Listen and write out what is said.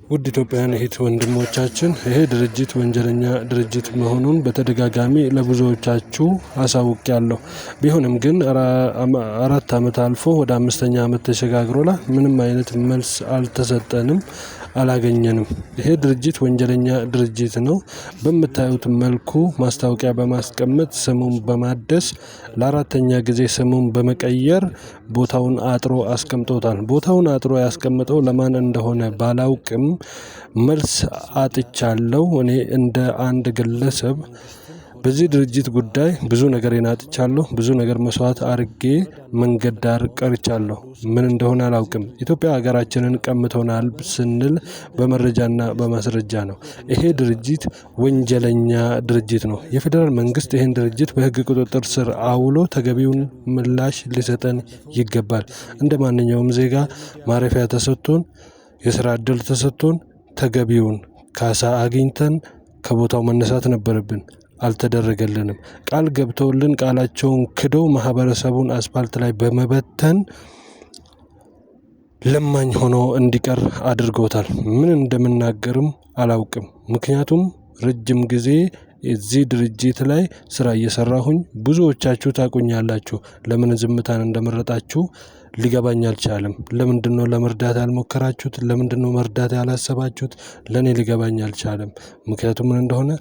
ውድ ኢትዮጵያውያን እህት ወንድሞቻችን ይሄ ድርጅት ወንጀለኛ ድርጅት መሆኑን በተደጋጋሚ ለብዙዎቻችሁ አሳውቄያለሁ። ቢሆንም ግን 4 አመት አልፎ ወደ 5ኛ አመት ተሸጋግሮናል። ምንም አይነት መልስ አልተሰጠንም፣ አላገኘንም። ይሄ ድርጅት ወንጀለኛ ድርጅት ነው። በምታዩት መልኩ ማስታወቂያ በማስቀመጥ ስሙን በማደስ ለአራተኛ ጊዜ ስሙን በመቀየር ቦታውን አጥሮ አስቀምጦታል። ቦታውን አጥሮ ያስቀመጠው ለማን እንደሆነ ባላውቅም መልስ አጥቻለሁ። እኔ እንደ አንድ ግለሰብ በዚህ ድርጅት ጉዳይ ብዙ ነገሬን አጥቻለሁ። ብዙ ነገር መስዋዕት አድርጌ መንገድ ዳር ቀርቻለሁ። ምን እንደሆነ አላውቅም። ኢትዮጵያ ሀገራችንን ቀምተውናል ስንል በመረጃና በማስረጃ ነው። ይሄ ድርጅት ወንጀለኛ ድርጅት ነው። የፌደራል መንግስት ይሄን ድርጅት በህግ ቁጥጥር ስር አውሎ ተገቢውን ምላሽ ሊሰጠን ይገባል። እንደማንኛውም ዜጋ ማረፊያ ተሰጥቶን የስራ እድል ተሰጥቶን ተገቢውን ካሳ አግኝተን ከቦታው መነሳት ነበረብን። አልተደረገልንም። ቃል ገብተውልን ቃላቸውን ክደው ማህበረሰቡን አስፋልት ላይ በመበተን ለማኝ ሆኖ እንዲቀር አድርገውታል። ምን እንደምናገርም አላውቅም። ምክንያቱም ረጅም ጊዜ እዚህ ድርጅት ላይ ስራ እየሰራሁኝ ብዙዎቻችሁ ታውቁኛላችሁ። ለምን ዝምታን እንደመረጣችሁ ሊገባኝ አልቻለም። ለምንድነው ለመርዳት ያልሞከራችሁት? ለምንድነው መርዳት ያላሰባችሁት? ለኔ ሊገባኝ አልቻለም። ምክንያቱም ምን እንደሆነ